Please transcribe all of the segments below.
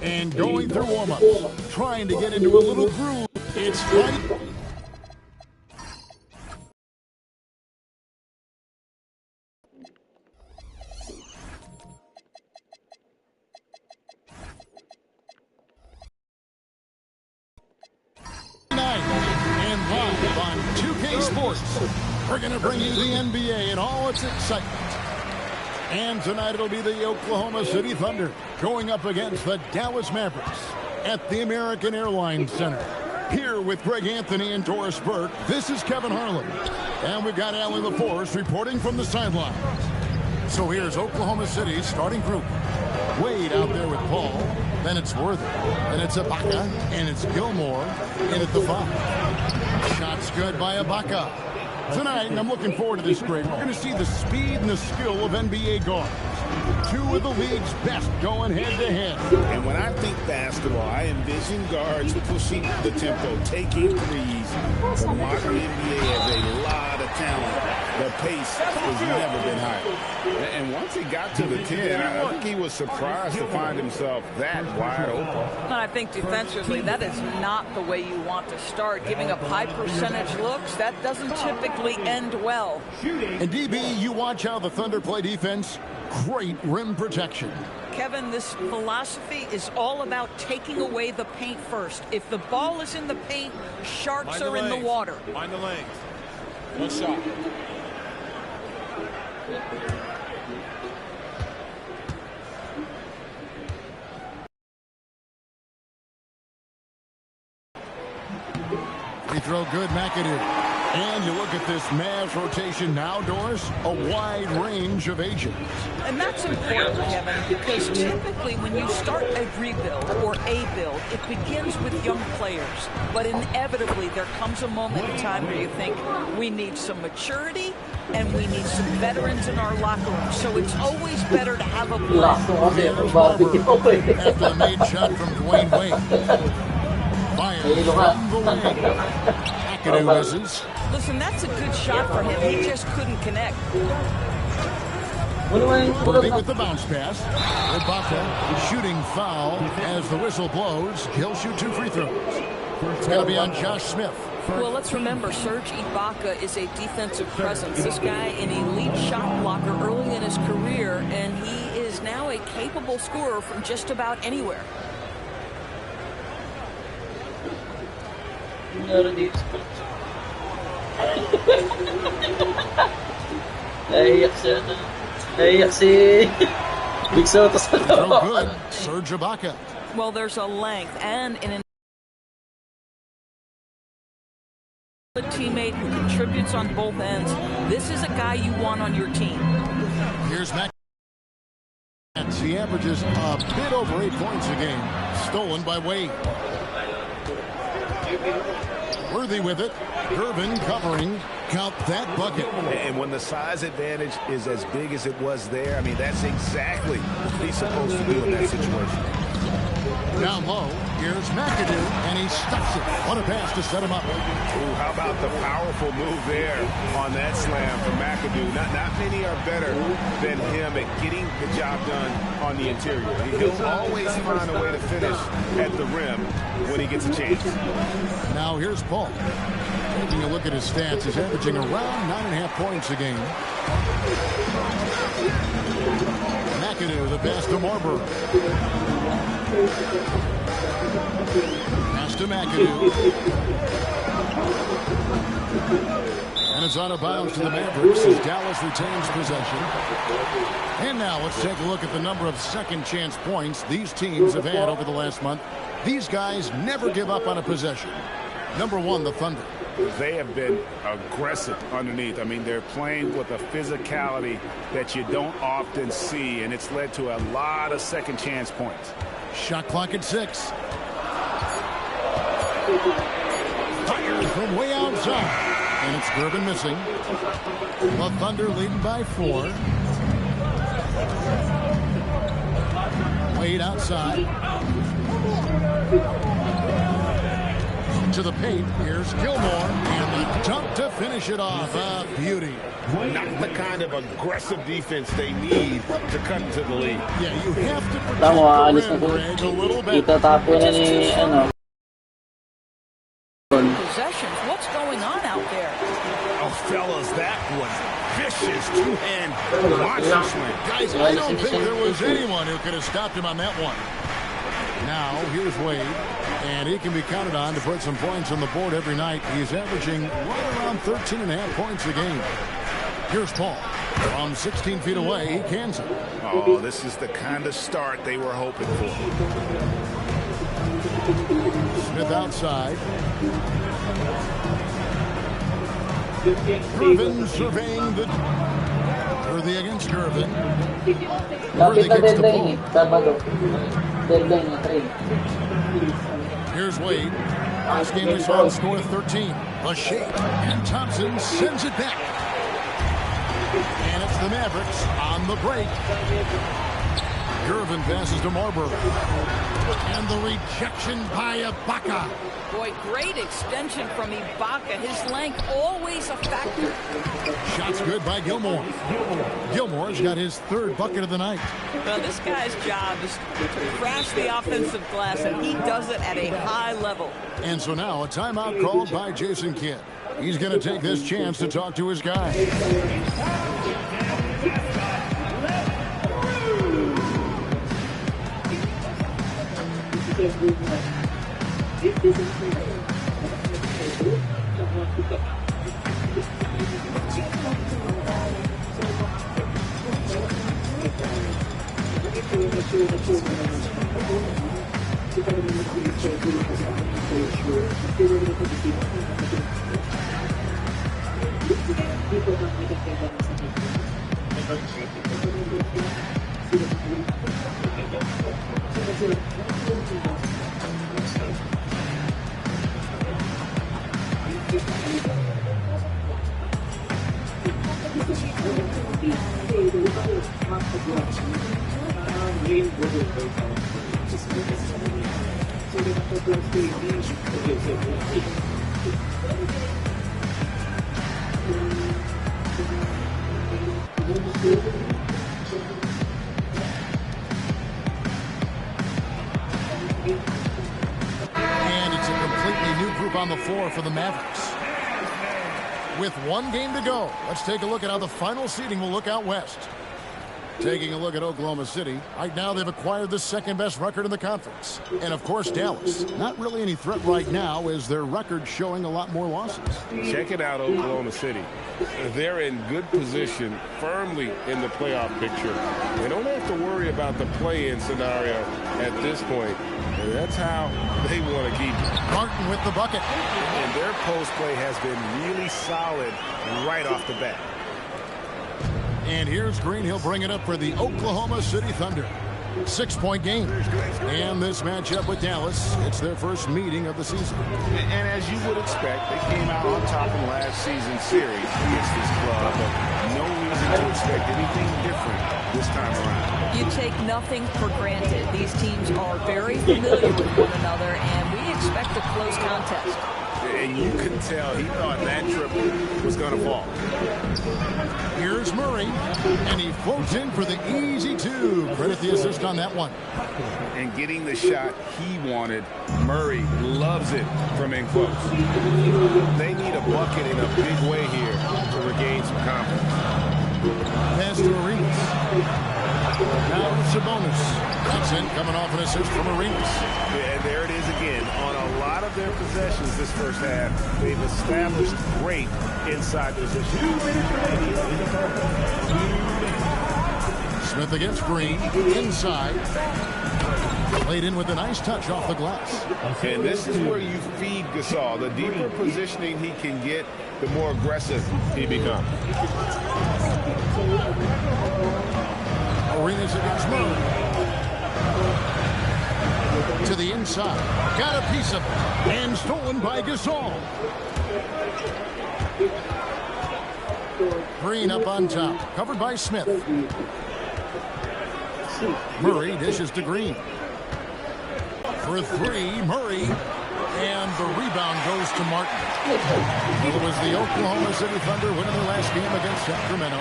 And going through warm-ups, trying to get into a little groove. It's fight. And live on 2K Sports, we're going to bring you the NBA and all its excitement. And tonight it'll be the Oklahoma City Thunder going up against the Dallas Mavericks at the American Airlines Center. Here with Greg Anthony and Doris Burke, this is Kevin Harlan. And we've got Allie LaForce reporting from the sidelines. So here's Oklahoma City's starting group. Wade out there with Paul. Then it's Worthy. Then it's Ibaka. And it's Gilmore in at the 5. Shots good by Ibaka. Tonight, and I'm looking forward to this break, we're going to see the speed and the skill of NBA guards. Two of the league's best going head-to-head. And when I think basketball, I envision guards pushing the tempo, taking threes. The modern NBA has a lot of talent. The pace has never been higher. And once he got to the 10, I think he was surprised to find himself that wide open. And I think defensively, that is not the way you want to start. Giving up high percentage looks, that doesn't typically end well. And DB, you watch how the Thunder play defense. Great rim protection. Kevin, this philosophy is all about taking away the paint first. If the ball is in the paint, sharks are in the water. Find the lanes. Good shot. Free throw good, McAdoo. And you look at this Mavs rotation now, Doris, a wide range of agents. And that's important, Kevin, because typically when you start a rebuild or a build, it begins with young players. But inevitably, there comes a moment in time where you think we need some maturity and we need some veterans in our locker room. So it's always better to have a blend. After the made shot from Dwayne Wade. Fires from the wing. McAdoo misses. Listen, that's a good shot for him. He just couldn't connect. Worthy with the bounce pass. Ibaka shooting foul as the whistle blows. He'll shoot 2 free throws. It's got to be on Josh Smith. Well, let's remember, Serge Ibaka is a defensive presence. This guy, an elite shot blocker early in his career, and he is now a capable scorer from just about anywhere. Throw good. Serge Ibaka. Well, there's a length and an teammate who contributes on both ends. This is a guy you want on your team. Here's Mac. He averages a bit over 8 points a game. Stolen by Wade. Worthy with it. Irvin covering. Count that bucket. And when the size advantage is as big as it was there, I mean, that's exactly what he's supposed to do in that situation. Down low, here's McAdoo, and he stuffs it. What a pass to set him up. Ooh, how about the powerful move there on that slam from McAdoo? Not many are better than him at getting the job done on the interior. He'll always find a way to finish at the rim when he gets a chance. Now here's Paul. Taking a look at his stats, he's averaging around 9.5 points a game. McAdoo, the pass to Marbury. Pass to McAdoo. And it's out of bounds to the Mavericks as Dallas retains possession. And now let's take a look at the number of second chance points these teams have had over the last month. These guys never give up on a possession. Number 1, the Thunder. They have been aggressive underneath. I mean, they're playing with a physicality that you don't often see, and it's led to a lot of second chance points. Shot clock at 6. Fired from way outside. And it's Durbin missing. The Thunder leading by 4. Wade outside. into the paint. Here's Gilmore, and the dunk to finish it off. A beauty. Not the kind of aggressive defense they need to cut into the lead. Yeah, you have to protect Tama, the alis na rim, po. Greg, a little bit. Itatapo na ni, ano. Possessions. What's going on out there? Oh, fellas, that was vicious two-hand monster swing. Guys, I don't think there was anyone who could have stopped him on that one. Now, here's Wade, and he can be counted on to put some points on the board every night. He's averaging right around 13.5 points a game. Here's Paul. From 16 feet away, he cans it. Oh, this is the kind of start they were hoping for. Smith outside. Irvin surveying the... Worthy against Irvin. Lapit na deadline eh. Sabado. Deadline na trade. Here's Wade. Last game we saw him score 13. A shake. And Thompson sends it back. And it's the Mavericks on the break. Irvin passes to Marbury. And the rejection by Ibaka. Boy, great extension from Ibaka. His length always a factor. Shots good by Gilmore. Gilmore's got his third bucket of the night. Well, this guy's job is to crash the offensive glass, and he does it at a high level. And so now a timeout called by Jason Kidd. He's going to take this chance to talk to his guy. And it's a completely new group on the floor for the Mavericks. With one game to go, let's take a look at how the final seeding will look out west. Taking a look at Oklahoma City, right now they've acquired the second best record in the conference. And of course Dallas, not really any threat right now as their record showing a lot more losses. Check it out, Oklahoma City. They're in good position, firmly in the playoff picture. They don't have to worry about the play-in scenario at this point. And that's how they want to keep it. Martin with the bucket. And their post play has been really solid right off the bat. And here's Green. He'll bring it up for the Oklahoma City Thunder. 6-point game. And this matchup with Dallas, it's their first meeting of the season. And as you would expect, they came out on top in last season's series against this club, but no reason to expect anything different this time around. You take nothing for granted. These teams are very familiar with one another, and we expect a close contest. And you can tell he thought that triple was going to fall. Here's Murray, and he floats in for the easy two. Credit the assist on that one. And getting the shot he wanted, Murray loves it from in close. They need a bucket in a big way here to regain some confidence. Pass to Arenas. Now Sabonis. That's in, coming off an assist from Arenas. And there it is again. On a lot of their possessions this first half, they've established great inside position. Smith against Green. Inside. Played in with a nice touch off the glass. And this is where you feed Gasol. The deeper positioning he can get, the more aggressive he becomes. Arenas against Murray. To the inside. Got a piece of it. And stolen by Gasol. Green up on top. Covered by Smith. Murray dishes to Green. For three, Murray. And the rebound goes to Martin. Well, it was the Oklahoma City Thunder winning their last game against Sacramento.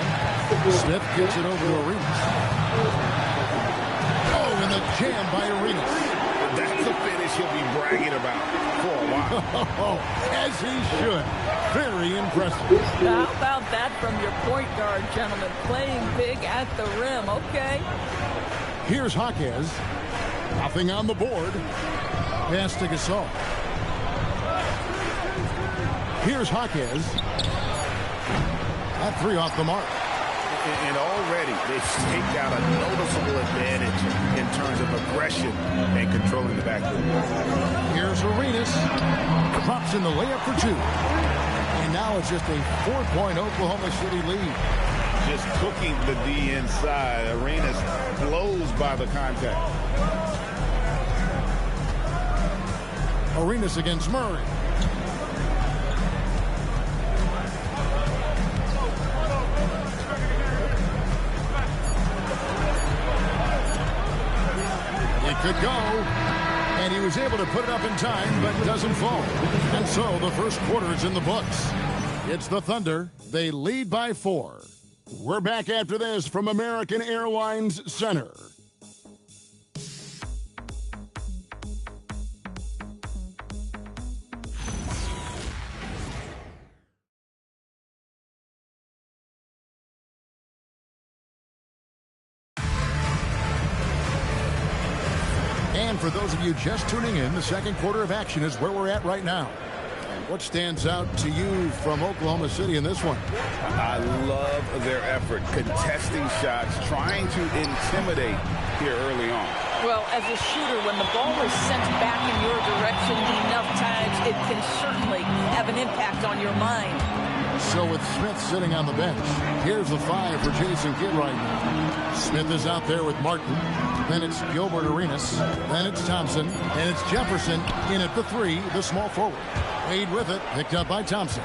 Smith gets it over to Arenas. Oh, and the jam by Arenas. That's a finish he'll be bragging about for a while. As he should. Very impressive. How about that from your point guard, gentlemen? Playing big at the rim. Okay. Here's Jaquez. Nothing on the board. Pass to Gasol. Here's Jaquez. That three off the mark. And already they've staked out a noticeable advantage in terms of aggression and controlling the backcourt. Here's Arenas. Drops in the layup for two. And now it's just a 4-point Oklahoma City lead. Just cooking the D inside. Arenas blows by the contact. Arenas against Murray. It could go. And he was able to put it up in time, but doesn't fall. And so the first quarter is in the books. It's the Thunder. They lead by 4. We're back after this from American Airlines Center. And for those of you just tuning in, the second quarter of action is where we're at right now. What stands out to you from Oklahoma City in this one? I love their effort, contesting shots, trying to intimidate here early on. Well, as a shooter, when the ball is sent back in your direction enough times, it can certainly have an impact on your mind. So with Smith sitting on the bench, here's the 5 for Jason Kidd right now. Smith is out there with Martin. Then it's Gilbert Arenas. Then it's Thompson. And it's Jefferson in at the 3, the small forward. Wade with it, picked up by Thompson.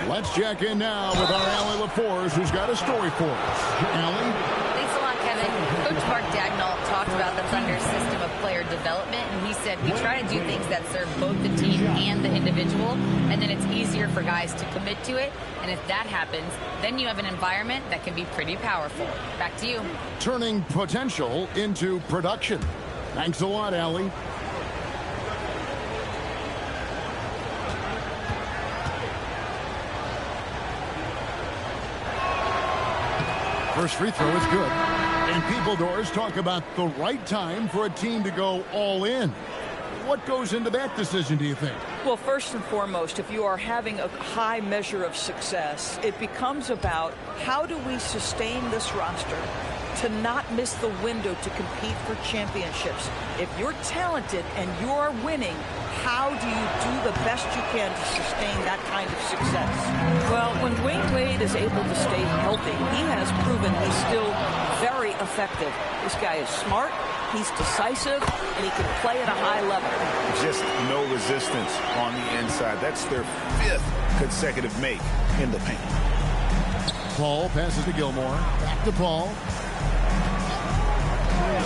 Let's check in now with our Allie LaForce, who's got a story for us. Allie? Thanks a lot, Kevin. Coach Mark Dagnall talked about the Thunder's system of player development, and he said, we try to do things that serve both the team and the individual, and then it's easier for guys to commit to it. And if that happens, then you have an environment that can be pretty powerful. Back to you. Turning potential into production. Thanks a lot, Allie. First free throw is good. And people doors talk about the right time for a team to go all in. What goes into that decision, do you think? Well, first and foremost, if you are having a high measure of success, it becomes about how do we sustain this roster to not miss the window to compete for championships. If you're talented and you're winning, how do you do the best you can to sustain that kind of success? Well, when Dwayne Wade is able to stay healthy, he has proven he's still very effective. This guy is smart, he's decisive, and he can play at a high level. Just no resistance on the inside. That's their 5th consecutive make in the paint. Paul passes to Gilmore. Back to Paul.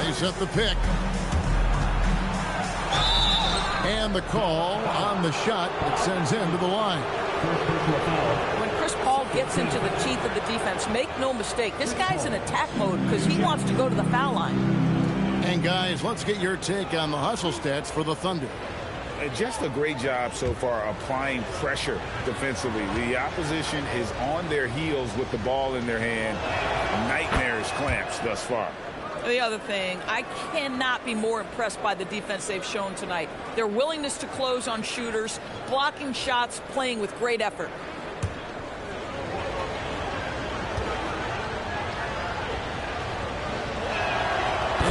They set the pick. And the call on the shot that sends him to the line. When Chris Paul gets into the teeth of the defense, make no mistake, this guy's in attack mode because he wants to go to the foul line. And guys, let's get your take on the hustle stats for the Thunder. Just a great job so far applying pressure defensively. The opposition is on their heels with the ball in their hand. Nightmarish clamps thus far. The other thing, I cannot be more impressed by the defense they've shown tonight. Their willingness to close on shooters, blocking shots, playing with great effort.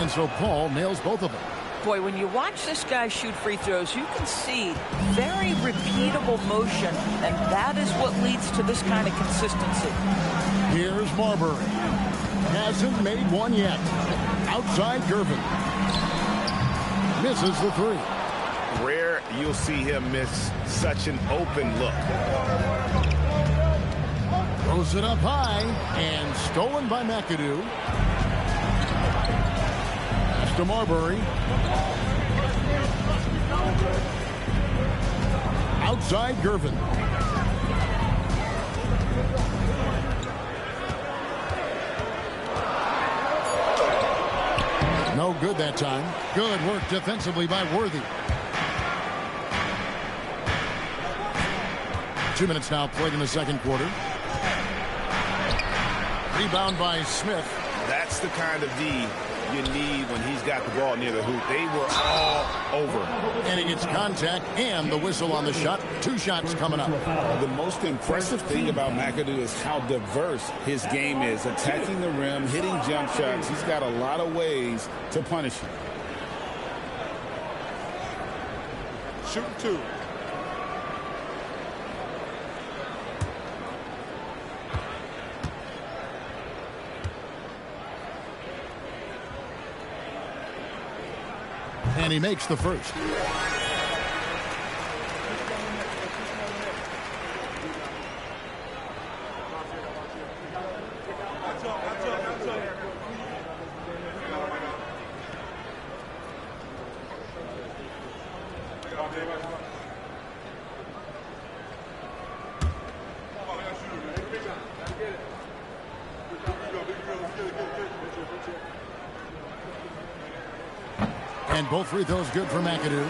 And so Paul nails both of them. Boy, when you watch this guy shoot free throws, you can see very repeatable motion, and that is what leads to this kind of consistency. Here's Marbury. Hasn't made one yet. Outside Gervin. Misses the 3. Rare you'll see him miss such an open look. Throws it up high and stolen by McAdoo. Pass to Marbury. Outside Gervin. No good that time. Good work defensively by Worthy. 2 minutes now played in the second quarter. Rebound by Smith. That's the kind of D you need when he's got the ball near the hoop. They were all over. And he gets contact and the whistle on the shot. 2 shots coming up. The most impressive thing about McAdoo is how diverse his game is. Attacking the rim, hitting jump shots. He's got a lot of ways to punish you. Shooting 2. And he makes the first. And both free throws good for McAdoo.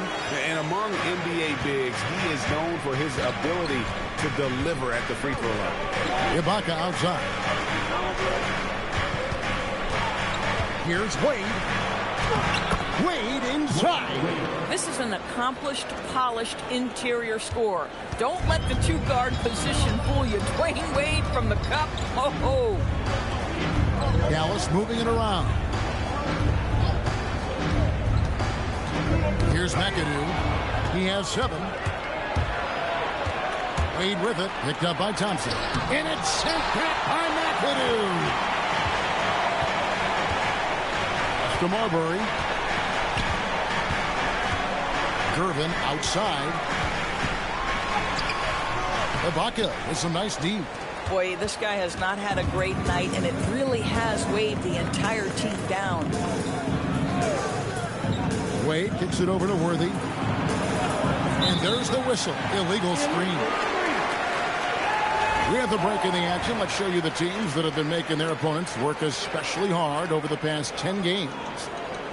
And among NBA bigs, he is known for his ability to deliver at the free throw line. Ibaka outside. Here's Wade. Wade inside. This is an accomplished, polished interior scorer. Don't let the 2-guard position fool you. Dwayne Wade from the cup. Oh. Dallas moving it around. Here's McAdoo. He has 7. Wade with it. Picked up by Thompson. And it's sent back by McAdoo. To Marbury. Gervin outside. Ibaka with some nice D. Boy, this guy has not had a great night, and it really has weighed the entire team down. Wade kicks it over to Worthy. And there's the whistle. Illegal screen. We have the break in the action. Let's show you the teams that have been making their opponents work especially hard over the past 10 games.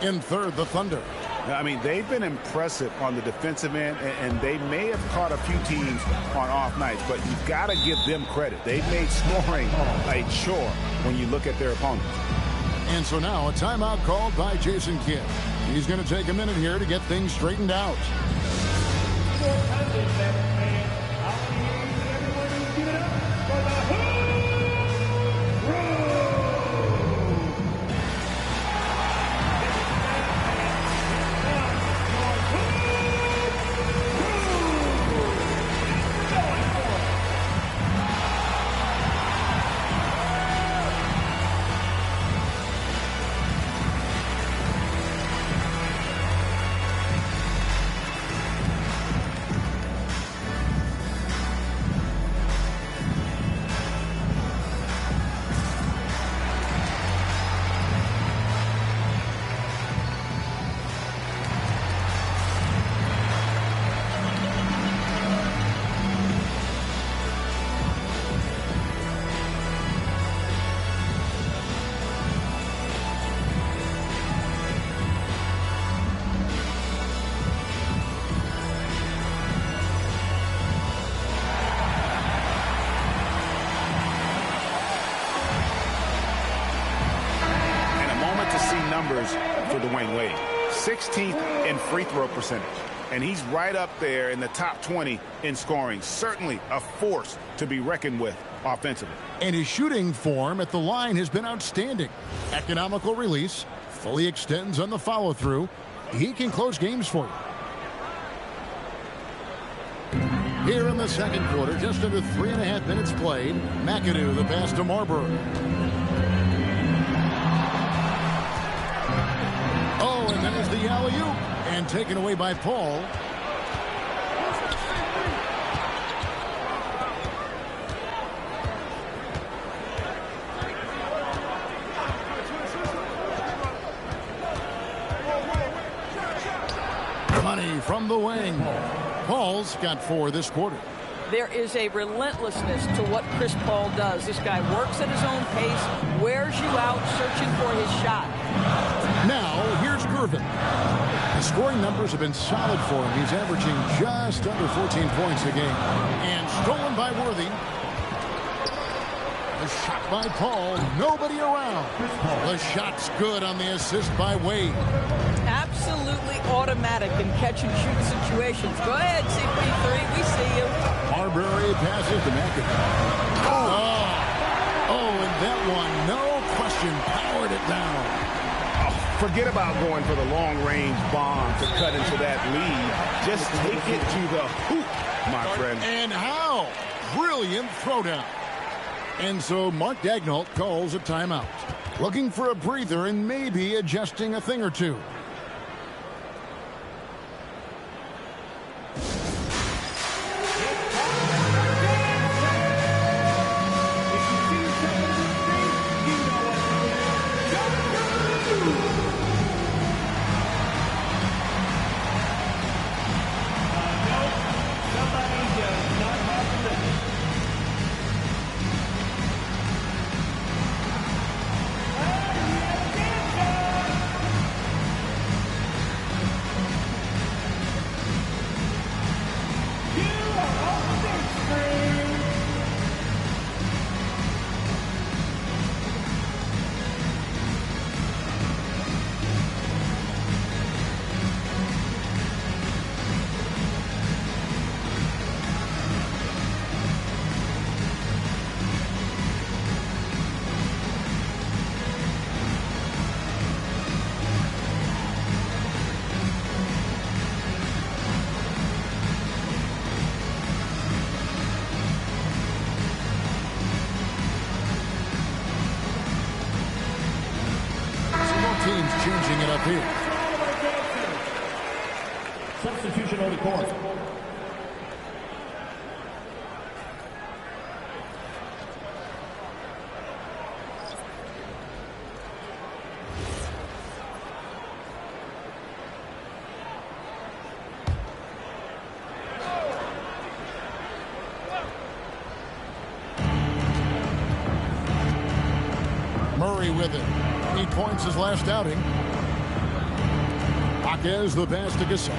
In third, the Thunder. I mean, they've been impressive on the defensive end, and they may have caught a few teams on off nights, but you've got to give them credit. They've made scoring a chore when you look at their opponents. And so now a timeout called by Jason Kidd. He's going to take a minute here to get things straightened out. For Dwayne Wade, 16th in free throw percentage, and he's right up there in the top 20 in scoring. Certainly a force to be reckoned with offensively. And his shooting form at the line has been outstanding. Economical release, fully extends on the follow-through. He can close games for you. Here in the second quarter, just under 3.5 minutes played, McAdoo the pass to Marbury. And there's the alley-oop, and taken away by Paul. Money from the wing. Paul's got 4 this quarter. There is a relentlessness to what Chris Paul does. This guy works at his own pace, wears you out searching for his shot. Now, here's Gervin. The scoring numbers have been solid for him. He's averaging just under 14 points a game. And stolen by Worthy. The shot by Paul. Nobody around. The shot's good on the assist by Wade. Absolutely automatic in catch-and-shoot situations. Go ahead, CP3. We see you. Marbury passes to McAdoo. Oh, and that one, no question, powered it down. Forget about going for the long-range bomb to cut into that lead. Just take it to the hoop, my friend. And how? Brilliant throwdown. And so Mark Daigneault calls a timeout. Looking for a breather and maybe adjusting a thing or two. Teams changing it up here. Substitution on the court. Murray with it. 8 points his last outing. Jaquez the pass to Gasol.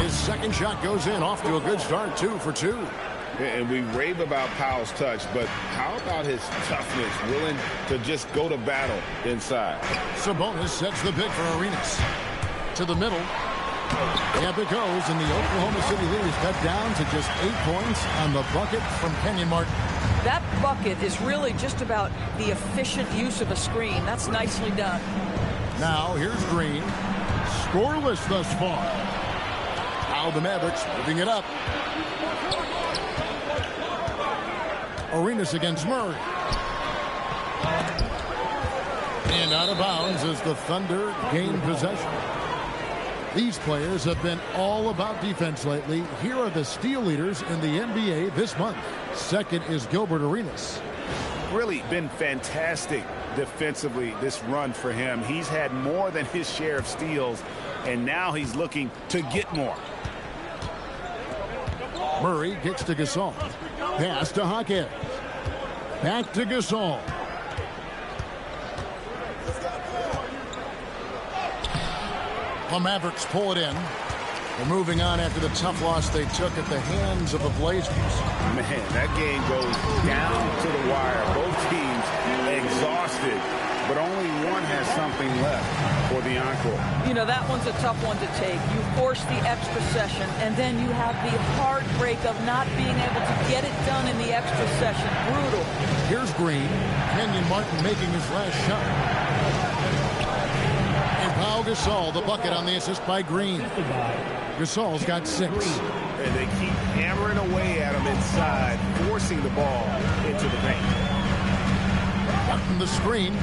His second shot goes in, off to a good start, 2 for 2. And we rave about Powell's touch, but how about his toughness, willing to just go to battle inside? Sabonis sets the pick for Arenas. To the middle. Yep, it goes, and the Oklahoma City lead is cut down to just 8 points on the bucket from Kenyon Martin. That bucket is really just about the efficient use of a screen. That's nicely done. Now, here's Green. Scoreless thus far. Now the Mavericks moving it up. Arenas against Murray. And out of bounds as the Thunder gain possession. These players have been all about defense lately. Here are the steal leaders in the NBA this month. Second is Gilbert Arenas. Really been fantastic defensively this run for him. He's had more than his share of steals, and now he's looking to get more. Murray kicks to Gasol. Pass to Jaquez. Back to Gasol. The Mavericks pull it in. They're moving on after the tough loss they took at the hands of the Blazers. Man, that game goes down to the wire. Both teams exhausted, but only one has something left for the encore. You know, that one's a tough one to take. You force the extra session, and then you have the heartbreak of not being able to get it done in the extra session. Brutal. Here's Green. Kenyon Martin making his last shot. And Pau Gasol, the bucket on the assist by Green. Gasol's got 6. And they keep hammering away at him inside, forcing the ball into the paint. Martin the screen.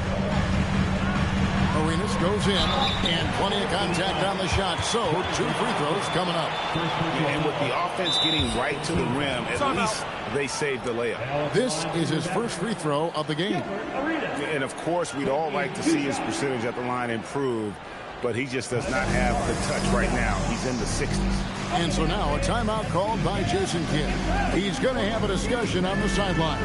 Arenas goes in, and plenty of contact on the shot. So, 2 free throws coming up. And with the offense getting right to the rim, at least they saved the layup. This is his first free throw of the game. And, of course, we'd all like to see his percentage at the line improve. but he just does not have the touch right now. He's in the 60s. And so now a timeout called by Jason Kidd. He's going to have a discussion on the sideline.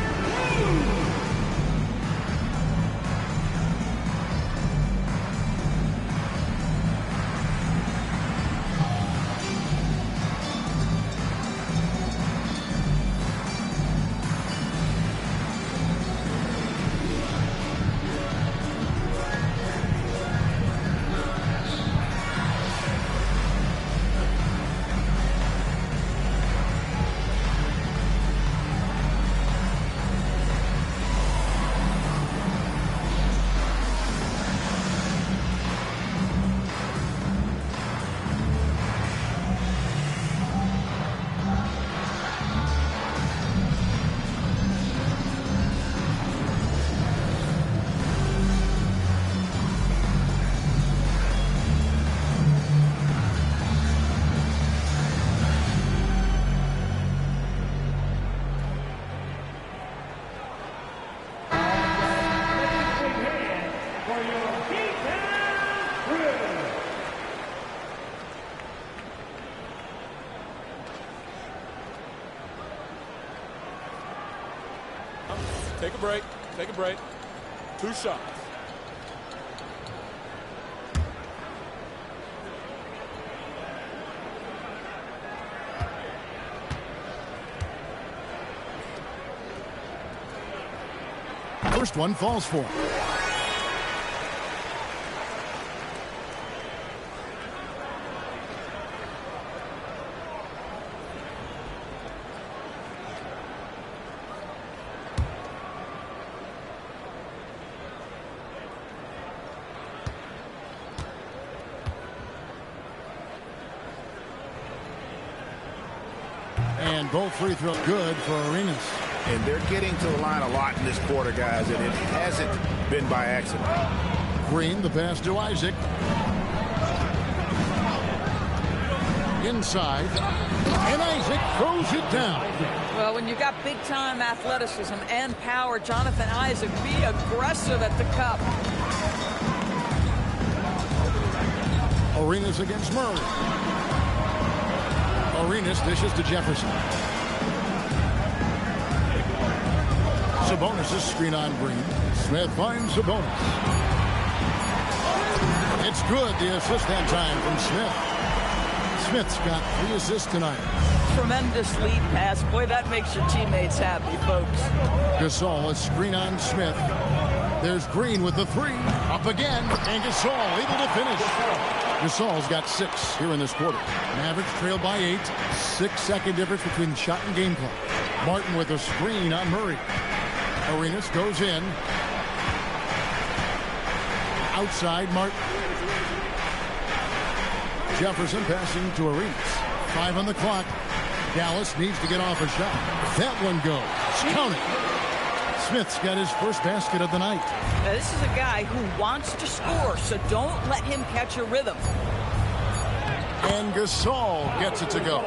Take a break. Take a break. 2 shots. First one falls for. And both free throws good for Arenas. And they're getting to the line a lot in this quarter, guys, and it hasn't been by accident. Green, the pass to Isaac. Inside. And Isaac throws it down. Well, when you got big-time athleticism and power, Jonathan Isaac, be aggressive at the cup. Arenas against Murray. Arenas dishes to Jefferson. Sabonis' screen on Green. Smith finds Sabonis. It's good. The assist that time from Smith. Smith's got 3 assists tonight. Tremendous lead pass. Boy, that makes your teammates happy, folks. Gasol, a screen on Smith. There's Green with the 3. Up again. And Gasol able to finish. Gasol's got 6 here in this quarter. Mavericks trail by 8. 6-second difference between shot and game clock. Martin with a screen on Murray. Arenas goes in. Outside, Martin. Jefferson passing to Arenas. 5 on the clock. Dallas needs to get off a shot. That one goes. Count it. Smith's got his first basket of the night. Now, this is a guy who wants to score, so don't let him catch a rhythm. And Gasol gets it to go.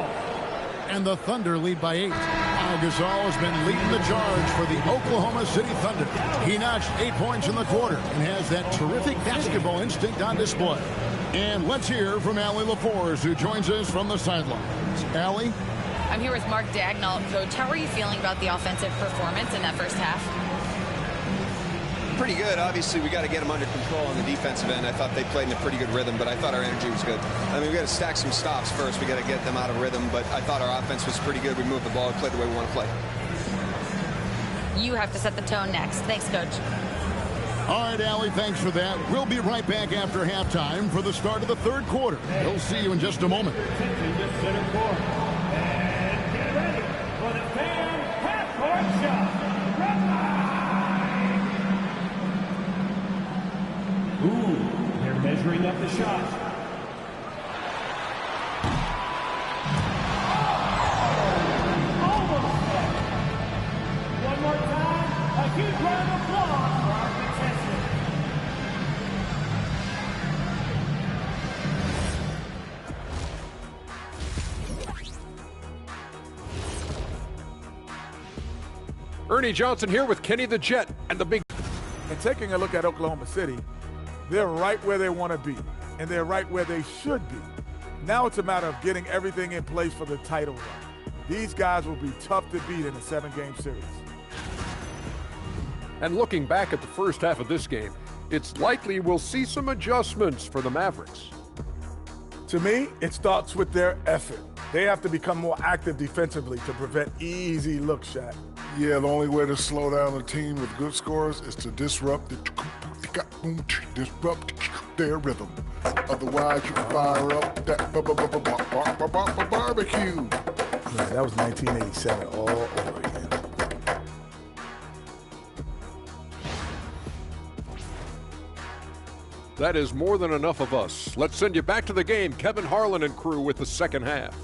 And the Thunder lead by 8. Now Gasol has been leading the charge for the Oklahoma City Thunder. He notched 8 points in the quarter and has that terrific basketball instinct on display. And let's hear from Allie LaForce, who joins us from the sidelines. Allie? I'm here with Mark Dagnall. Coach, how are you feeling about the offensive performance in that first half? Pretty good. Obviously, we got to get them under control on the defensive end. I thought they played in a pretty good rhythm, but I thought our energy was good. I mean, we got to stack some stops first. We got to get them out of rhythm, but I thought our offense was pretty good. We moved the ball. We played the way we want to play. You have to set the tone next. Thanks, Coach. All right, Allie, thanks for that. We'll be right back after halftime for the start of the third quarter. We'll see you in just a moment. Ooh, they're measuring up the shot. Almost there. One more time, a huge round of applause for our contestant. Ernie Johnson here with Kenny the Jet and the Big. And taking a look at Oklahoma City, they're right where they want to be. and they're right where they should be. Now it's a matter of getting everything in place for the title run. These guys will be tough to beat in a 7-game series. And looking back at the first half of this game, it's likely we'll see some adjustments for the Mavericks. To me, it starts with their effort. They have to become more active defensively to prevent easy look shots. Yeah, the only way to slow down a team with good scores is to disrupt their rhythm. Otherwise, you fire up that barbecue. Man, that was 1987 all over again. That is more than enough of us. Let's send you back to the game. Kevin Harlan and crew with the second half.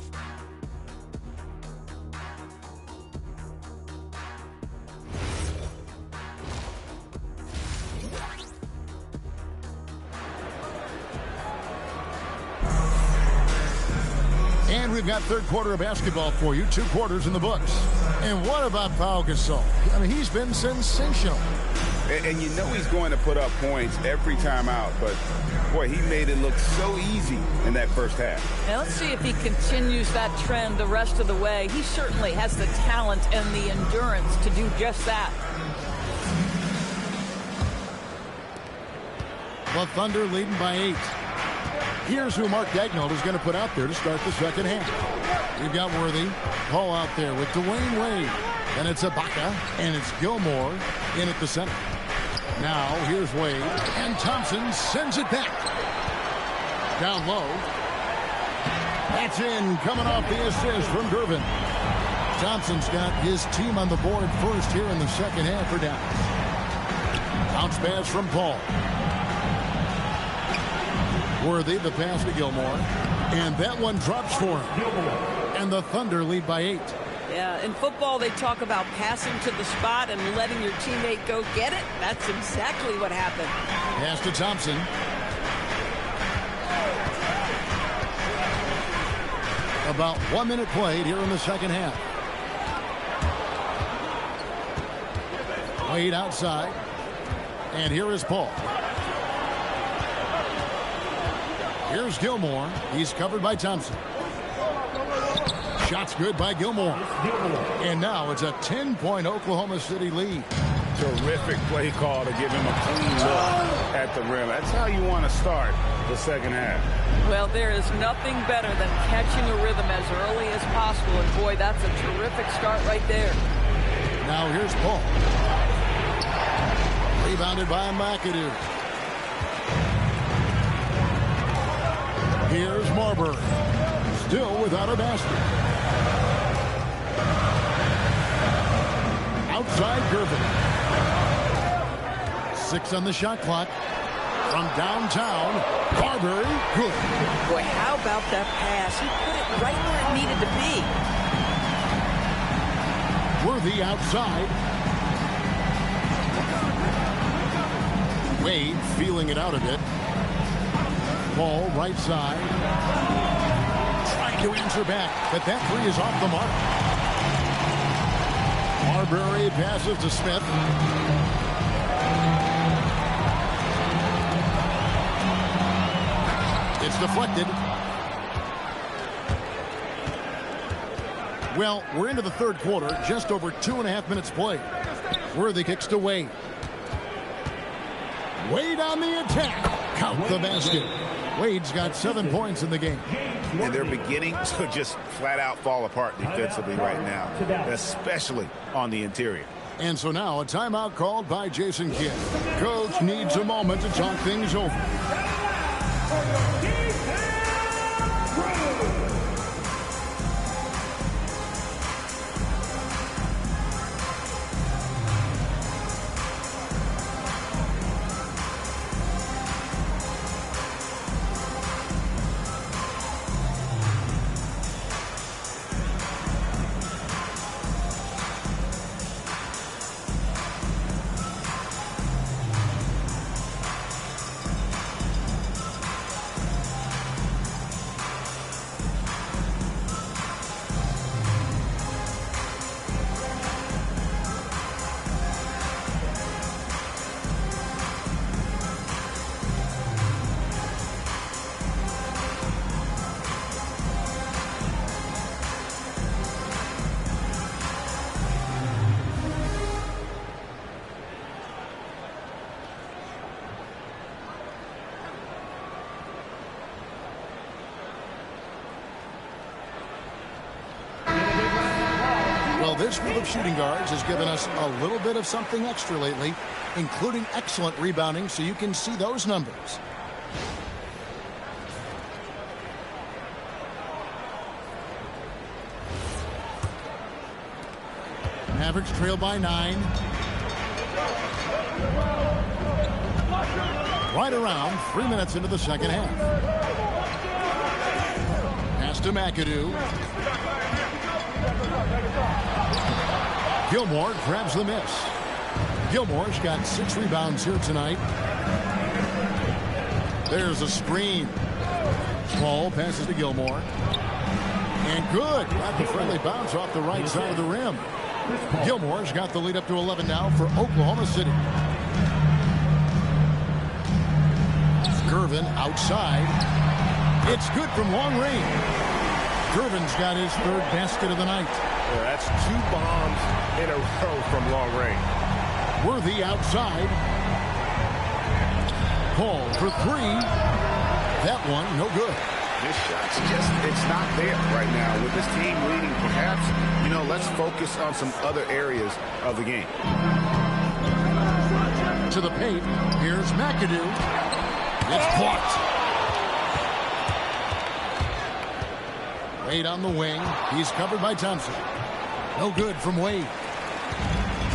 And we've got third quarter of basketball for you. 2 quarters in the books. And what about Pau Gasol? I mean, he's been sensational. And you know he's going to put up points every time out, but boy, he made it look so easy in that first half. Now let's see if he continues that trend the rest of the way. He certainly has the talent and the endurance to do just that. The Thunder leading by 8. Here's who Mark Daigneault is going to put out there to start the second half. We've got Worthy, Paul out there with Dwayne Wade. And it's Ibaka, and it's Gilmore in at the center. Now, here's Wade, and Thompson sends it back. Down low. That's in, coming off the assist from Durbin. Thompson's got his team on the board first here in the second half for Dallas. Bounce pass from Paul. Worthy, the pass to Gilmore. And that one drops for him. And the Thunder lead by 8. Yeah, in football, they talk about passing to the spot and letting your teammate go get it. That's exactly what happened. Pass to Thompson. About 1 minute played here in the second half. Wade outside. And here is Paul. Here's Gilmore. He's covered by Thompson. Shot's good by Gilmore. And now it's a 10-point Oklahoma City lead. Terrific play call to give him a clean look at the rim. That's how you want to start the second half. Well, there is nothing better than catching a rhythm as early as possible. And boy, that's a terrific start right there. Now here's Paul. Rebounded by McAdoo. Here's Marbury. Still without a basket. Outside Gervin. 6 on the shot clock. From downtown, Marbury, good. Boy, how about that pass? He put it right where it needed to be. Worthy outside. Wade feeling it out a bit. Paul right side. Trying to answer back, but that three is off the mark. Marbury passes to Smith. It's deflected. Well, we're into the third quarter, just over 2.5 minutes played. Worthy kicks to Wade. Wade on the attack. Count the basket. Wade's got 7 points in the game. And they're beginning to just flat out fall apart defensively right now, especially on the interior. And so now a timeout called by Jason Kidd. Coach needs a moment to talk things over. this group of shooting guards has given us a little bit of something extra lately, including excellent rebounding, so you can see those numbers. Mavericks trail by 9. Right around 3 minutes into the second half. Pass to McAdoo. Gilmore grabs the miss. Gilmore's got 6 rebounds here tonight. There's a screen. Small passes to Gilmore. And good. Got the friendly bounce off the right side of the rim. Gilmore's got the lead up to 11 now for Oklahoma City. Gervin outside. It's good from long range. Gervin's got his 3rd basket of the night. Yeah, that's 2 bombs in a row from long range. Worthy outside. Call for 3. That one, no good. This shot's just, it's not there right now. With this team leading, perhaps, let's focus on some other areas of the game. To the paint, here's McAdoo. It's blocked. Wade on the wing. He's covered by Thompson. No good from Wade.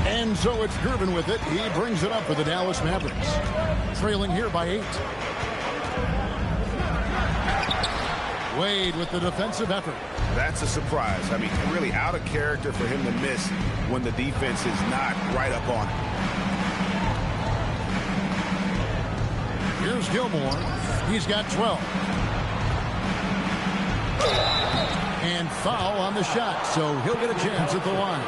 And so it's Gervin with it. He brings it up for the Dallas Mavericks. Trailing here by 8. Wade with the defensive effort. That's a surprise. I mean, really out of character for him to miss when the defense is not right up on him. Here's Gilmore. He's got 12. And foul on the shot, so he'll get a chance at the line.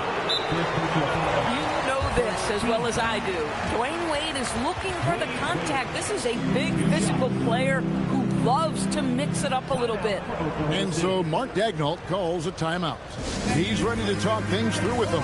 You know this as well as I do. Dwayne Wade is looking for the contact. This is a big physical player who loves to mix it up a little bit. And so Mark Daigneault calls a timeout. He's ready to talk things through with them.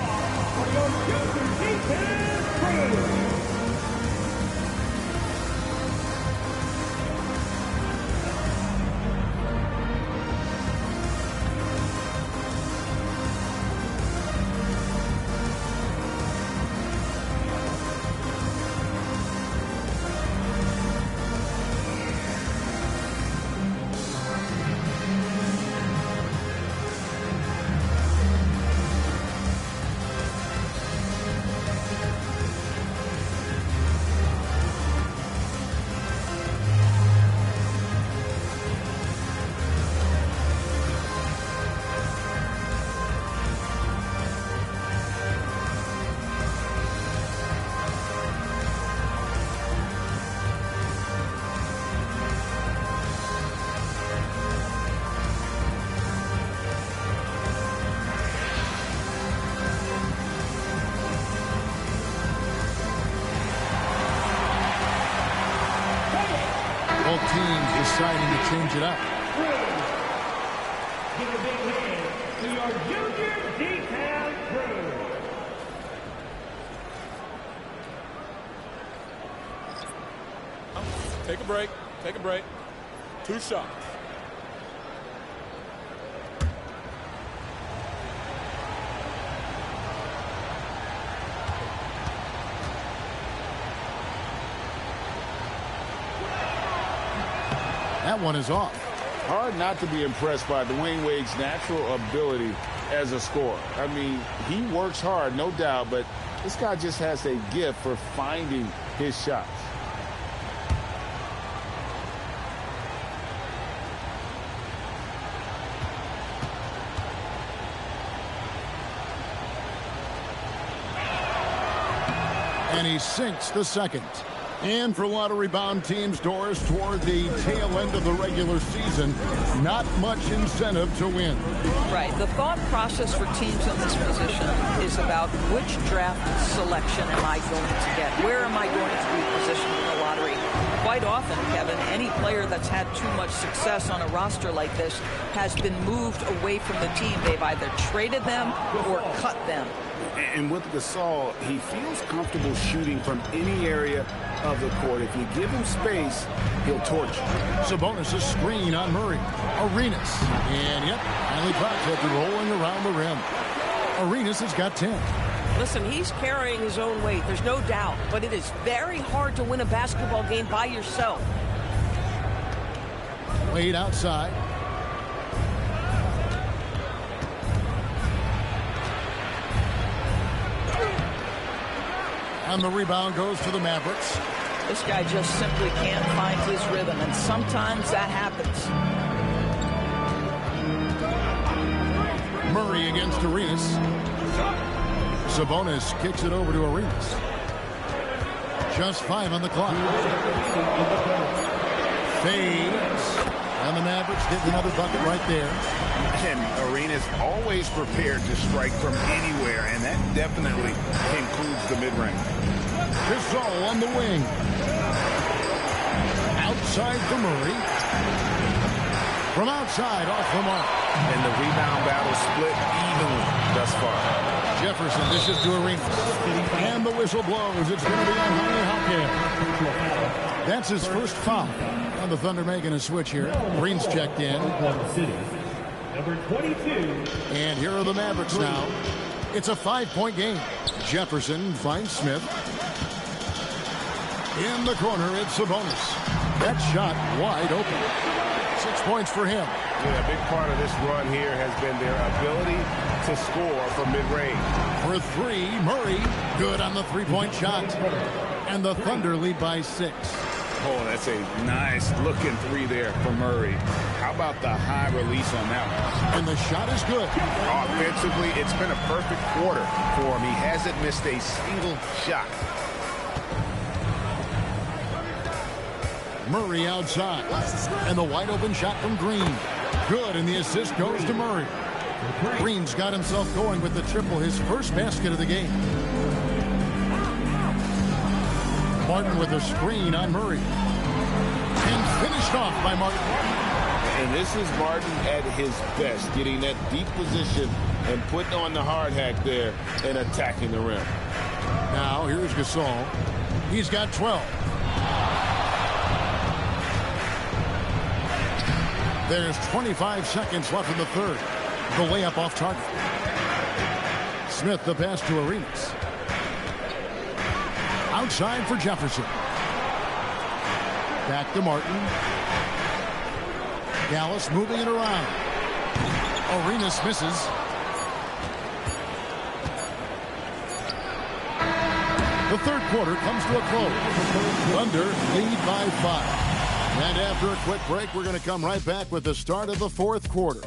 Both teams deciding to change it up. Give a big hand to your junior detail crew. Take a break. Take a break. 2 shots. That one is off. Hard not to be impressed by Dwayne Wade's natural ability as a scorer. I mean, he works hard, no doubt, but this guy just has a gift for finding his shots. And he sinks the second. And for a lot of rebound teams, Doris, toward the tail end of the regular season, not much incentive to win. Right. The thought process for teams in this position is about which draft selection am I going to get? Where am I going to be positioned in the lottery? Quite often, Kevin, any player that's had too much success on a roster like this has been moved away from the team. They've either traded them or cut them. And with Gasol, he feels comfortable shooting from any area of the court. If you give him space, he'll torch you. Sabonis' screen on Murray. Arenas. And yep, finally drops it, rolling around the rim. Arenas has got 10. Listen, he's carrying his own weight. There's no doubt. But it is very hard to win a basketball game by yourself. Wade outside. And the rebound goes to the Mavericks. This guy just simply can't find his rhythm, and sometimes that happens. Murray against Arenas. Sabonis kicks it over to Arenas. Just 5 on the clock. Fades. And the Mavericks get another bucket right there. And Arenas always prepared to strike from anywhere, and that definitely includes the mid-range. Gasol on the wing. Outside for Murray. From outside, off the mark. And the rebound battle split evenly thus far. Jefferson dishes to Arenas. And the whistle blows. It's going to be on Jaime Jaquez. That's his first foul. And the Thunder making a switch here. Green's checked in. Number 22. And here are the Mavericks now. It's a 5-point game. Jefferson finds Smith. In the corner, it's Sabonis. That shot wide open. 6 points for him. Yeah, a big part of this run here has been their ability to score from mid-range. For 3, Murray. Good on the 3-point shot. And the Thunder lead by 6. Oh, that's a nice looking 3 there for Murray. How about the high release on that one? And the shot is good. Offensively, it's been a perfect quarter for him. He hasn't missed a single shot. Murray outside. And the wide open shot from Green. Good, and the assist goes to Murray. Green's got himself going with the triple, his first basket of the game. Martin with a screen on Murray. And finished off by Martin. And this is Martin at his best, getting that deep position and putting on the hard hack there and attacking the rim. Now, here's Gasol. He's got 12. There's 25 seconds left in the third. The layup off target. Smith the pass to Arenas. Outside for Jefferson. Back to Martin. Dallas moving it around. Arenas misses. The third quarter comes to a close. Thunder lead by 5. And after a quick break, we're going to come right back with the start of the fourth quarter.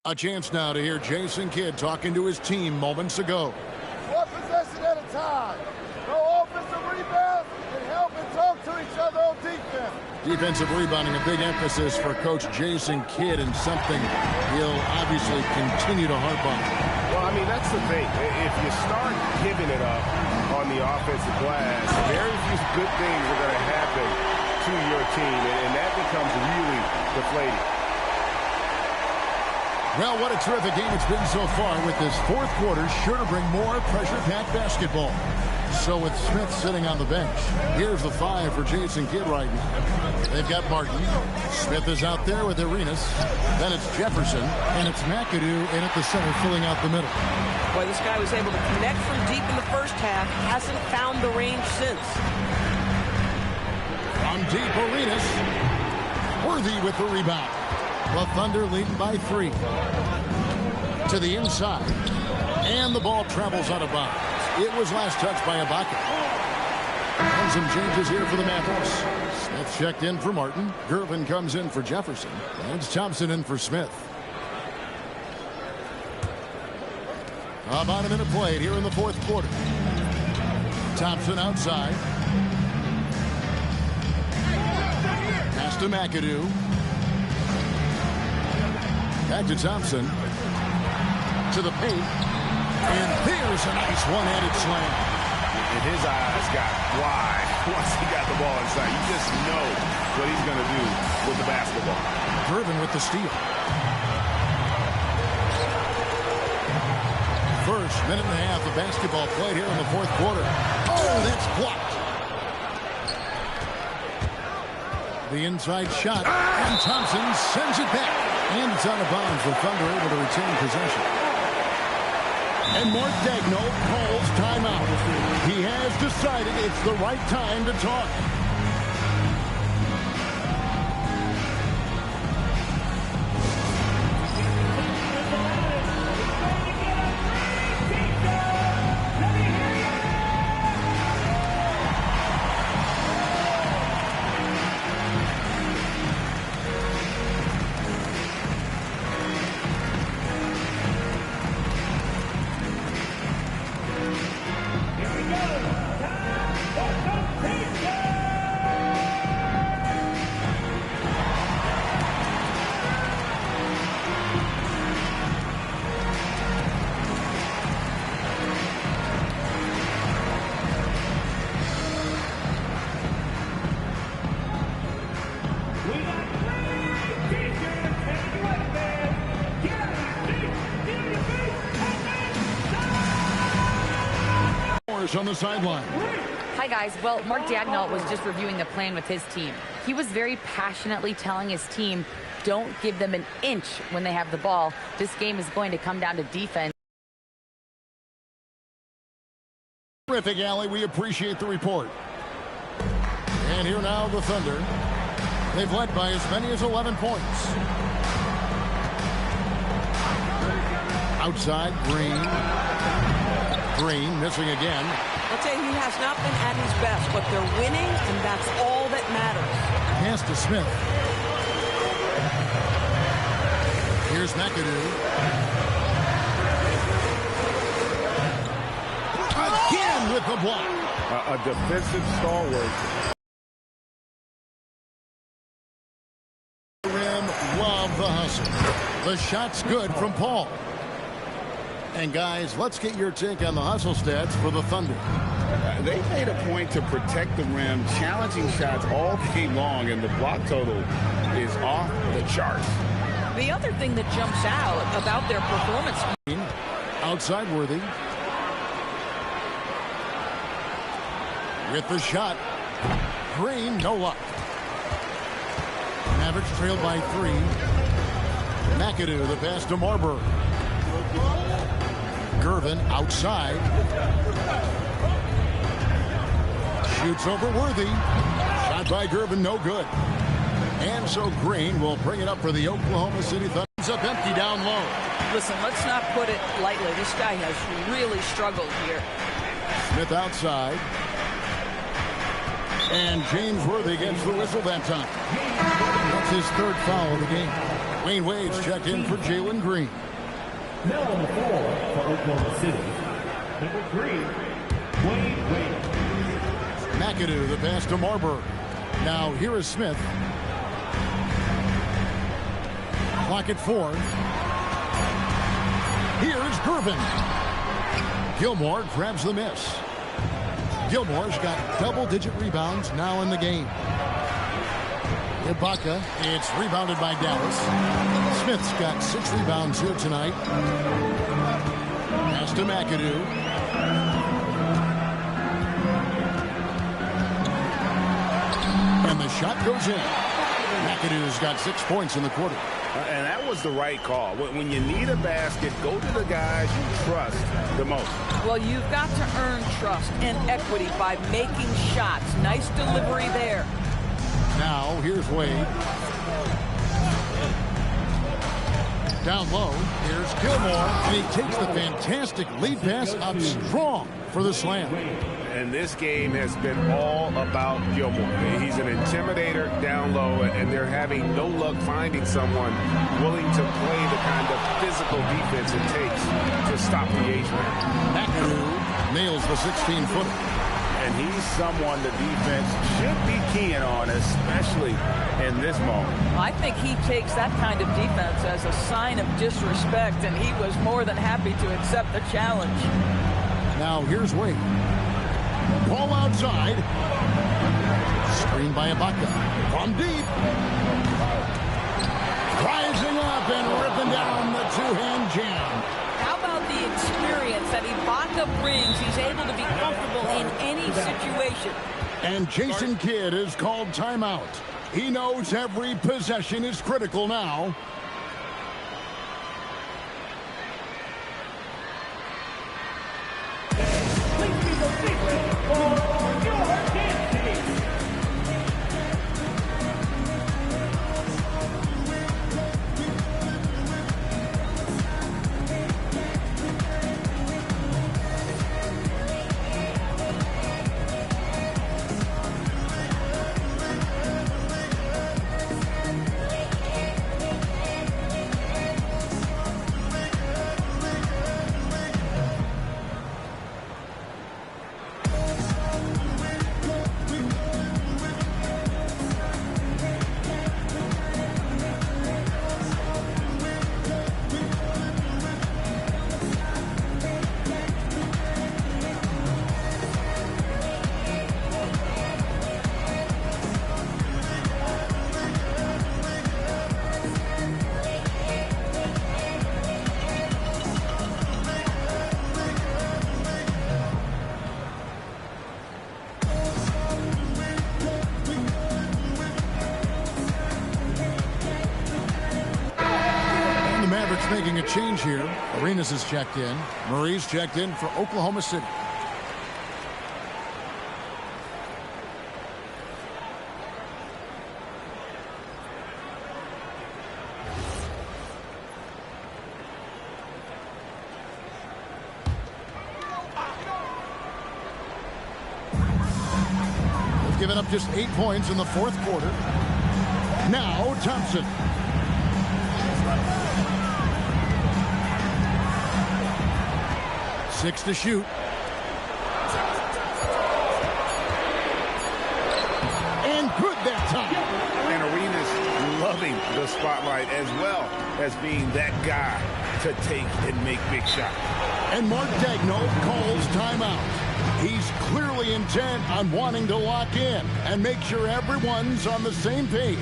A chance now to hear Jason Kidd talking to his team moments ago. One possession at a time. No offensive rebounds and help and talk to each other on defense. Defensive rebounding, a big emphasis for Coach Jason Kidd, and something he'll obviously continue to harp on. Well, I mean, that's the thing. If you start giving it up on the offensive glass, very few good things are going to happen to your team, and that becomes really deflating. Well, what a terrific game it's been so far, with this fourth quarter sure to bring more pressure-packed basketball. So with Smith sitting on the bench, here's the 5 for Jason Kidd right now. They've got Martin. Smith is out there with Arenas. Then it's Jefferson, and it's McAdoo in at the center filling out the middle. Boy, this guy was able to connect from deep in the first half. Hasn't found the range since. On deep, Arenas. Worthy with the rebound. The Thunder leading by 3. To the inside. And the ball travels out of bounds. It was last touched by Ibaka. And some changes here for the Mavericks. Smith checked in for Martin. Gervin comes in for Jefferson. And it's Thompson in for Smith. About a minute played here in the fourth quarter. Thompson outside. Pass to McAdoo. Back to Thompson. To the paint. And there's a nice one-handed slam. And his eyes got wide once he got the ball inside. You just know what he's going to do with the basketball. Gervin with the steal. first minute and a half of basketball played here in the fourth quarter. Oh, that's blocked. The inside shot, and Thompson sends it back. And it's out of bounds. The Thunder able to retain possession. And Mark Daigneault calls timeout. He has decided it's the right time to talk. On the sideline. Hi, guys. Well, Mark Daigneault was just reviewing the plan with his team. He was very passionately telling his team, don't give them an inch when they have the ball. This game is going to come down to defense. Terrific, Allie. We appreciate the report. And here now the Thunder. They've led by as many as 11 points. Outside, Green missing again. I'll tell you, he has not been at his best, but they're winning, and that's all that matters. Pass to Smith. Here's McAdoo. Again with the block. A defensive stalwart. Rim, love the hustle. The shot's good from Paul. And guys, let's get your take on the hustle stats for the Thunder. They made a point to protect the rim, challenging shots all game long, and the block total is off the charts. The other thing that jumps out about their performance. Outside Worthy. With the shot. Green, no luck. Mavericks trailed by 3. McAdoo, the pass to Marbury. Gervin outside. Shoots over Worthy. Shot by Gervin, no good. And so Green will bring it up for the Oklahoma City Thunder. Up empty down low. Listen, let's not put it lightly. This guy has really struggled here. Smith outside. And James Worthy gets the whistle that time. That's his third foul of the game. Wayne Wade's checked in for Jalen Green. Now on the floor for Oklahoma City, number 3, Wayne Wade. McAdoo, the pass to Marbury. Now here is Smith. Clock at 4. Here's Gervin. Gilmore grabs the miss. Gilmore's got double-digit rebounds now in the game. Ibaka, it's rebounded by Dallas. Smith's got 6 rebounds here tonight. Pass to McAdoo. And the shot goes in. McAdoo's got 6 points in the quarter. And that was the right call. When you need a basket, go to the guys you trust the most. Well, you've got to earn trust and equity by making shots. Nice delivery there. Now, here's Wade. Down low, here's Gilmore, and he takes the fantastic lead pass up strong for the slam. And this game has been all about Gilmore. He's an intimidator down low, and they're having no luck finding someone willing to play the kind of physical defense it takes to stop the H-man. McAdoo nails the 16-footer. And he's someone the defense should be keying on, especially in this moment. I think he takes that kind of defense as a sign of disrespect, and he was more than happy to accept the challenge. Now here's Wade. Ball outside. Screen by Ibaka. From deep. Rising up and ripping down the two-hand jam. How about the the experience that Ibaka brings. He's able to be comfortable in any situation. And Jason Kidd is called timeout. He knows every possession is critical now. Making a change here. Arenas is checked in. Murray's checked in for Oklahoma City. They've given up just 8 points in the fourth quarter. Now Thompson. Six to shoot. And good that time. And Arenas loving the spotlight as well as being that guy to take and make big shots. And Mark Daigneault calls timeout. He's clearly intent on wanting to lock in and make sure everyone's on the same page.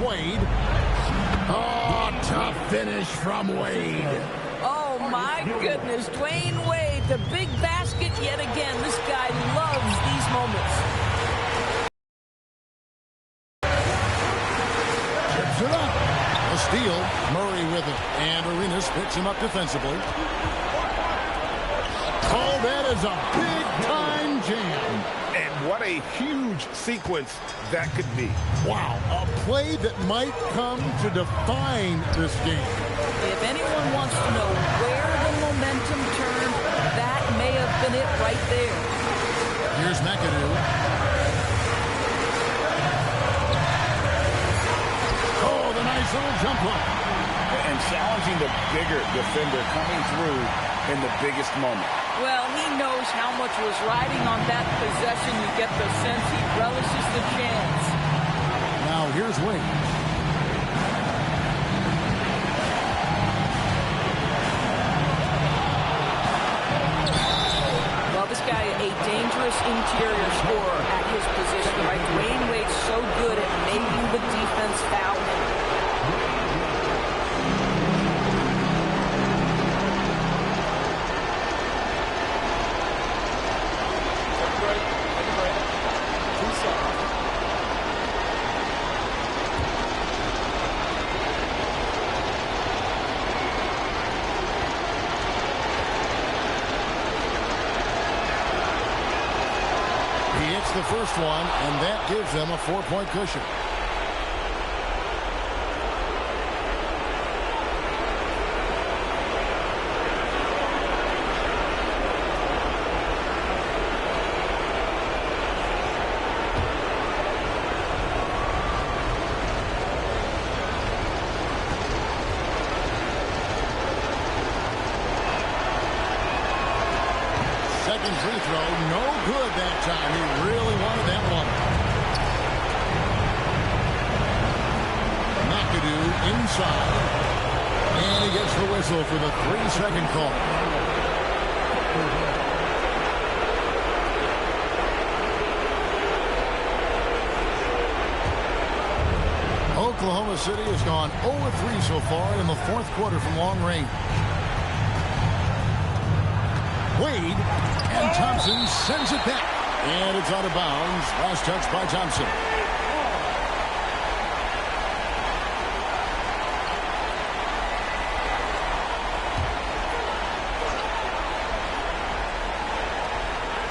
Wade. Oh, tough finish from Wade. Oh, my goodness. Dwayne Wade, the big basket yet again. This guy loves these moments. Chips it up. A steal. Murray with it. And Arenas picks him up defensively. Oh, that is a big-time jam. And what a huge sequence that could be. Wow, a play that might come to define this game. If anyone wants to know where the momentum turned, that may have been it right there. Here's McAdoo. Oh, the nice little jump hook. And challenging the bigger defender coming through in the biggest moment. Well, he knows how much was riding on that possession. You get the sense he relishes the chance. Now here's Wings. Well, this guy, a dangerous interior scorer at his position, right? Dwayne Wade's so good at making the defense foul him. The first one, and that gives them a 4-point cushion. Second free throw, no good that time. He really wanted that one. McAdoo inside. And he gets the whistle for the 3-second call. Oklahoma City has gone 0-3 so far in the fourth quarter from long range. Wade, and Thompson sends it back. And it's out of bounds. Last touch by Thompson.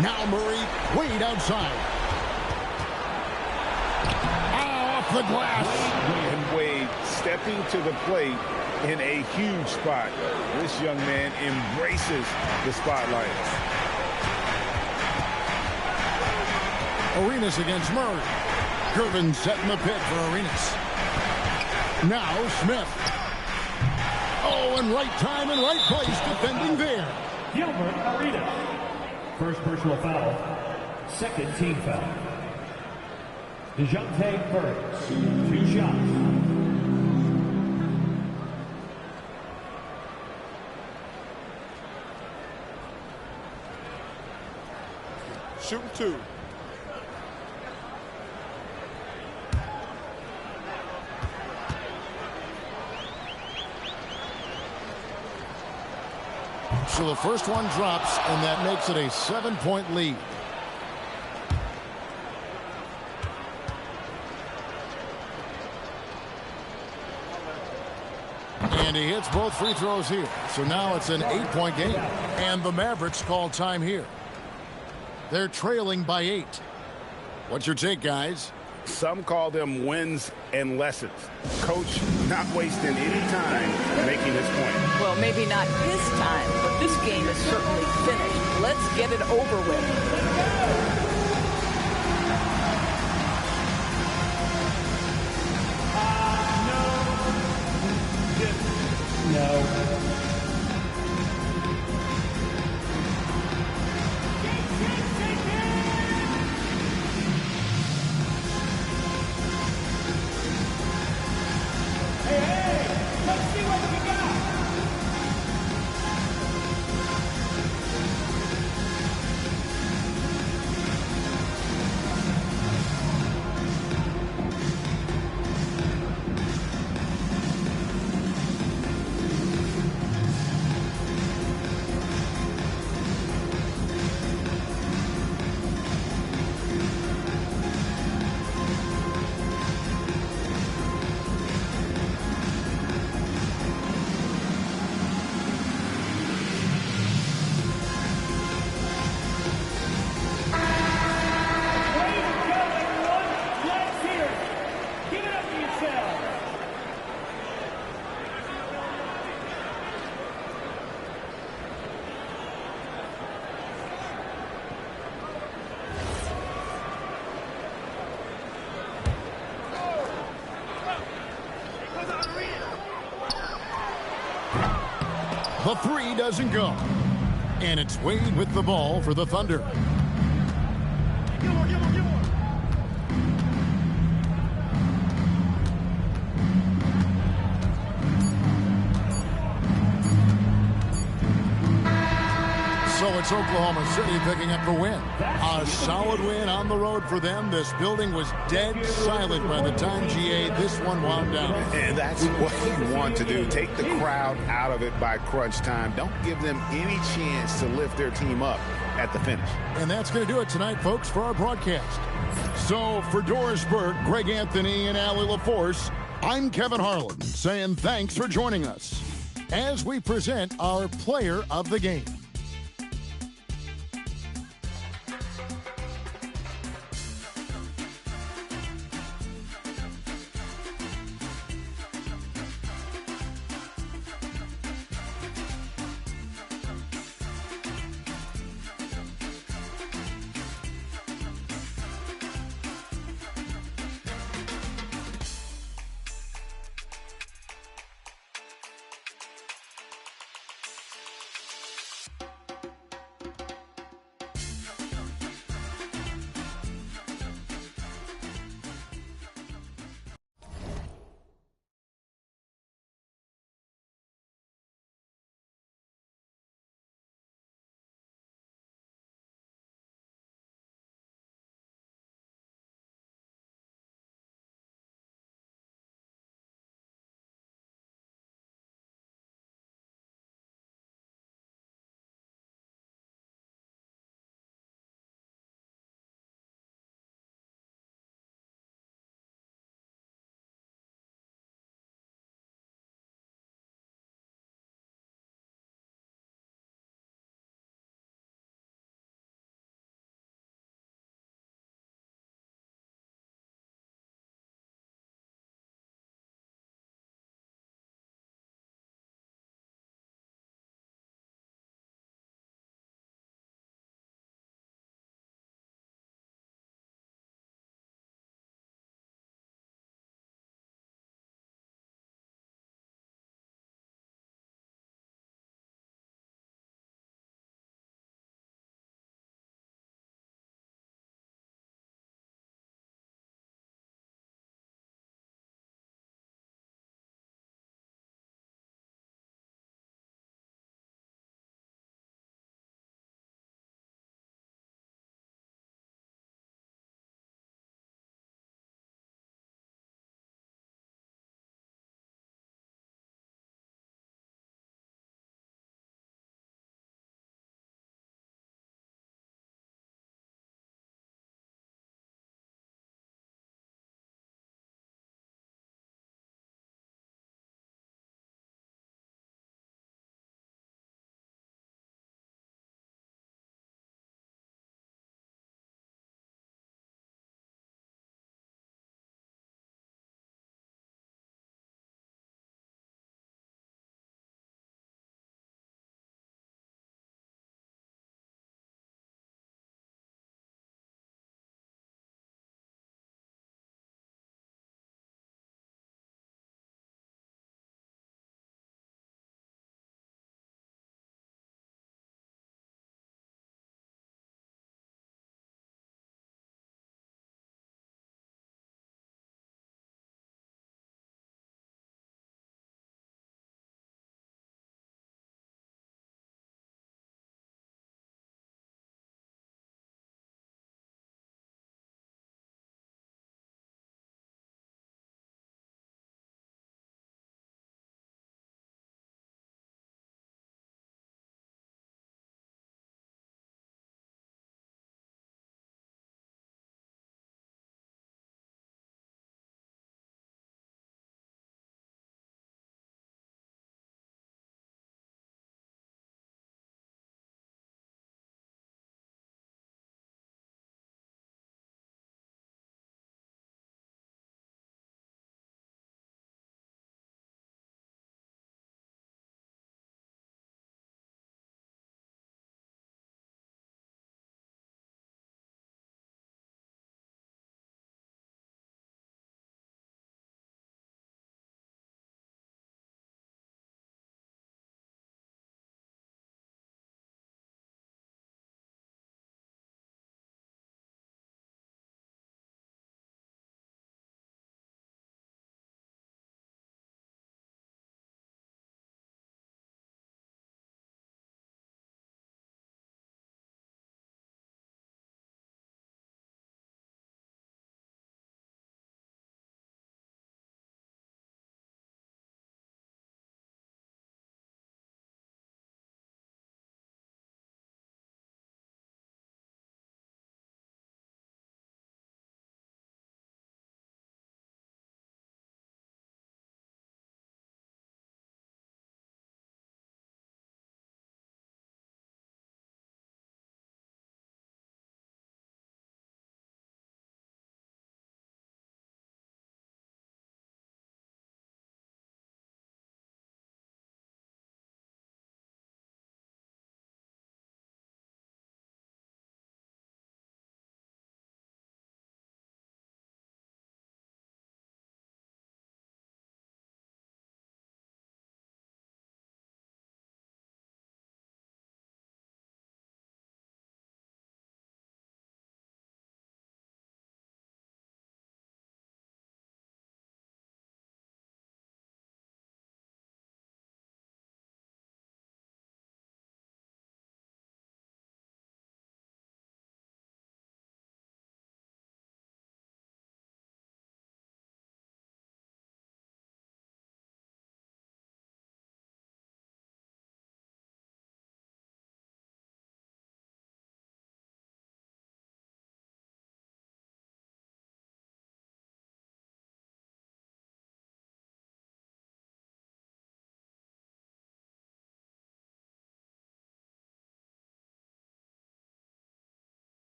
Now Murray, Wade outside. Off the glass. And Wade stepping to the plate in a huge spot. This young man embraces the spotlight. Arenas against Murray. Gervin setting the pick for Arenas. Now Smith. Oh, and right time and right place defending there. Gilbert Arenas. First personal foul. Second team foul. DeJounte Burks. 2 shots. Shooting 2. So the first one drops, and that makes it a 7-point lead. And he hits both free throws here. So now it's an 8-point game. And the Mavericks call time here. They're trailing by 8. What's your take, guys? Some call them wins and lessons. Coach not wasting any time making his point. Well, maybe not his time, but this game is certainly finished. Let's get it over with. No. The 3 doesn't go. And it's Wade with the ball for the Thunder. So it's Oklahoma City picking up the win. A solid win on the road for them. This building was dead silent by the time, GA, this one wound down. And that's what you want to do. Take the crowd out of it by crunch time. Don't give them any chance to lift their team up at the finish. And that's going to do it tonight, folks, for our broadcast. So for Doris Burke, Greg Anthony, and Allie LaForce, I'm Kevin Harlan saying thanks for joining us as we present our player of the game.